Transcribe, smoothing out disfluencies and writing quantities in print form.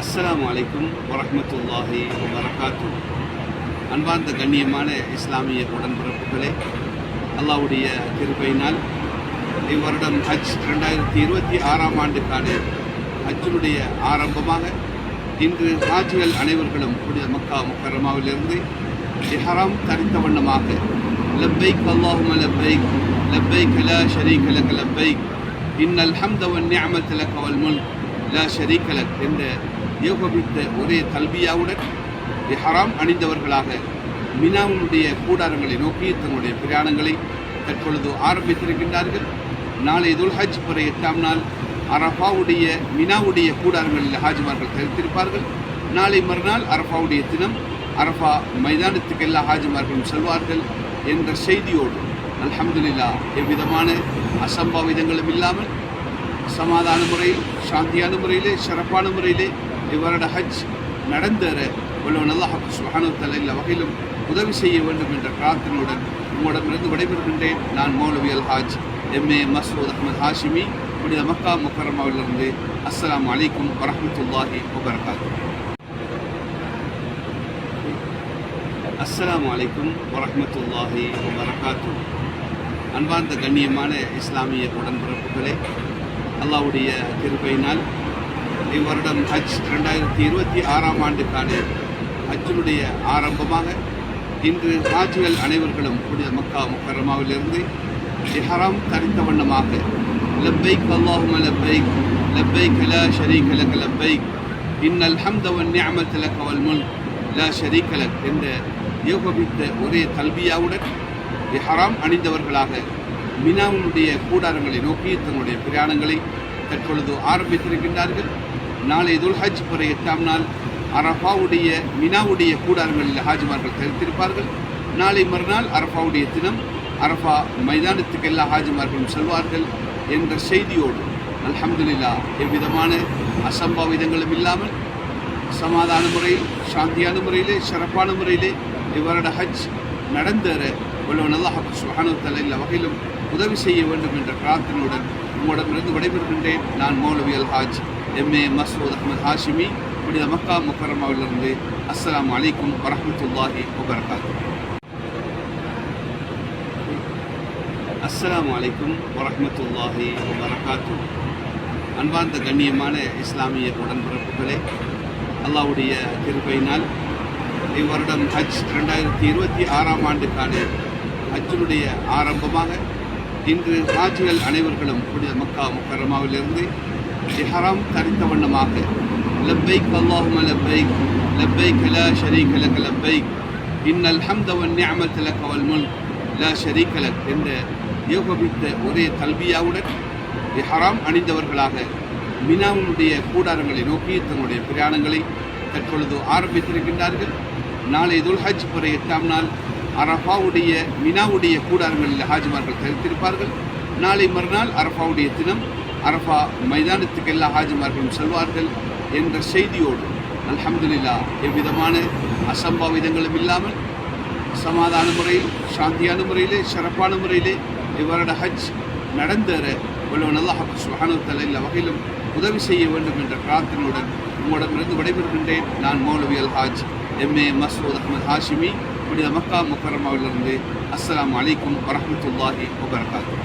அஸ்ஸலாமு அலைக்கும் வரஹ்மத்துல்லாஹி வபரகாத்து. அன்பார்ந்த கண்ணியமான இஸ்லாமிய உடன்பிறப்புகளே, அல்லாஹ்வுடைய கிருபையினால் இவ்வருடம் ஹஜ் 2026 ஆண்டுக்கான ஹஜ்ஜுடைய ஆரம்பமாக இன்று ஹாஜிகள் அனைவர்களும் புனித மக்கா முக்கர்ரமாவிலிருந்து இஹ்ராம் தரித்த வண்ணமாக லப்பைக் அல்லாஹும்ம லப்பைக் லப்பைக் லா ஷரீக லக லப்பைக் இன்னல் ஹம்த வன் நிஅமத லக வல் முல்க் லா ஷரீக லக் என்ற ஏகோபித்த ஒரே தல்பியாவுடன் இஹ்ராம் அணிந்தவர்களாக மினாவுடைய கூடாரங்களை நோக்கி தங்களுடைய பிரயாணங்களை தற்பொழுது ஆரம்பித்திருக்கின்றார்கள். நாளை துல்ஹஜ் பிற 8ஆம் நாள் அரஃபாவுடைய மினாவுடைய கூடாரங்களில் ஹாஜிமார்கள் தரித்திருப்பார்கள். நாளை மறுநாள் அரஃபாவுடைய தினம் அரஃபா மைதானத்துக்கு எல்லா ஹாஜிமார்களும் செல்வார்கள் என்ற செய்தியோடு அல்ஹம்துலில்லாஹ் எவ்விதமான அசம்பாவிதங்களும் இல்லாமல் சமாதான முறையில் சாந்தியான முறையிலே சிறப்பான முறையிலே இவருடைய ஹஜ் நடந்தேற வல்லவன் அல்லாஹ் சுப்ஹானஹு வ தஆலா எல்லா வகையிலும் உதவி செய்ய வேண்டும் என்ற பிரார்த்தனையுடன் உங்களிடமிருந்து விடைபெறுகின்றேன். நான் மௌலவி அல் ஹாஜ் எம்ஏ மசூத் அஹ்மத் ஹாஷிமி, புனித மக்கா முக்கர்ரமாவிலிருந்து. அஸ்ஸலாமு அலைக்கும் வரஹ்மத்துல்லாஹி வபரகாத்து. அஸ்ஸலாமு அலைக்கும் வரஹ்மத்துல்லாஹி வபரகாத்து. அன்பார்ந்த கண்ணியமான இஸ்லாமிய உடன்பிறப்புகளே, அல்லாஹ்வுடைய கிருபையினால் இவ்வருடம் ஹஜ் 2026 ஆண்டுக்கான ஹஜ்ஜுடைய ஆரம்பமாக இன்று ஹாஜிகள் அனைவர்களும் புனித மக்கா முக்கர்ரமாவிலிருந்து இஹ்ராம் தரித்த வண்ணமாக லப்பைக் அல்லாஹும்ம லப்பைக் லப்பைக் லா ஷரீக லக லப்பைக் இன்னல் ஹம்த வன் நிஅமத லக வல் முல்க் லா ஷரீக லக் என்ற ஏகோபித்த ஒரே தல்பியாவுடன் இஹ்ராம் அணிந்தவர்களாக மினாவுடைய கூடாரங்களை நோக்கி தங்களுடைய பிரயாணங்களை தற்பொழுது ஆரம்பித்திருக்கின்றார்கள். நாளை துல்ஹஜ் பிற 8ஆம் நாள் அரஃபாவுடைய மினாவுடைய கூடாரங்களில் ஹாஜிமார்கள் தரித்திருப்பார்கள். நாளை மறுநாள் அரஃபாவுடைய தினம் அரஃபா மைதானத்துக்கு எல்லா ஹாஜிமார்களும் செல்வார்கள் என்ற செய்தியோடு அல்ஹம்துலில்லாஹ் எவ்விதமான அசம்பாவிதங்களும் இல்லாமல் சமாதான முறையில் சாந்தியான முறையிலே சிறப்பான முறையிலே இவருடைய ஹஜ் நடந்தேற வல்லவன் அல்லாஹ் சுப்ஹானஹு வ தஆலா எல்லா வகையிலும் உதவி செய்ய வேண்டும் என்ற பிரார்த்தனையுடன் உங்களிடமிருந்து விடைபெறுகின்றேன். நான் மௌலவி அல் ஹாஜ் எம்ஏ மசூத் அஹ்மத் ஹாஷிமி, புனித மக்கா முக்கர்ரமாவிலிருந்து. அஸ்ஸலாமு அலைக்கும் வரஹ்மத்துல்லாஹி வபரகாத்து. அஸ்ஸலாமு அலைக்கும் வரஹ்மத்துல்லாஹி வபரகாத்து. அன்பார்ந்த கண்ணியமான இஸ்லாமிய உடன்பிறப்புகளே, அல்லாஹ்வுடைய கிருபையினால் இவ்வருடம் ஹஜ் 2026 ஆண்டுக்கான ஹஜ்ஜுடைய ஆரம்பமாக இன்று ஹாஜிகள் அனைவர்களும் புனித மக்கா முக்கர்ரமாவிலிருந்து இஹ்ராம் தரித்த வண்ணமாக லப்பைக் அல்லாஹும்ம லப்பைக் லப்பைக் லா ஷரீக லக லப்பைக் இன்னல் ஹம்த வன் நிஅமத லக வல் முல்க் லா ஷரீக லக் என்ற ஏகோபித்த ஒரே தல்பியாவுடன் இஹ்ராம் அணிந்தவர்களாக மினாவுடைய கூடாரங்களை நோக்கி தங்களுடைய பிரயாணங்களை தற்பொழுது ஆரம்பித்திருக்கின்றார்கள். நாளை துல்ஹஜ் பிற 8ஆம் நாள் அரஃபாவுடைய மினாவுடைய கூடாரங்களில் ஹாஜிமார்கள் தரித்திருப்பார்கள். நாளை மறுநாள் அரஃபாவுடைய தினம் அரஃபா மைதானத்துக்கு எல்லா ஹாஜிமார்களும் செல்வார்கள் என்ற செய்தியோடு அல்ஹம்துலில்லாஹ் எவ்விதமான அசம்பாவிதங்களும் இல்லாமல் சமாதான முறையில் சாந்தியான முறையிலே சிறப்பான முறையிலே இவருடைய ஹஜ் நடந்தேற வல்லவன் அல்லாஹ் சுப்ஹானஹு வ தஆலா எல்லா வகையிலும் உதவி செய்ய வேண்டும் என்ற பிரார்த்தனையுடன் உங்களிடமிருந்து விடைபெறுகின்றேன். நான் மௌலவி அல் ஹாஜ் எம்ஏ மசூத் அஹ்மத் ஹாஷிமி, புனித மக்கா முக்கர்ரமாவிலிருந்து. அஸ்ஸலாமு அலைக்கும் வரஹ்மத்துல்லாஹி வபரகாத்து.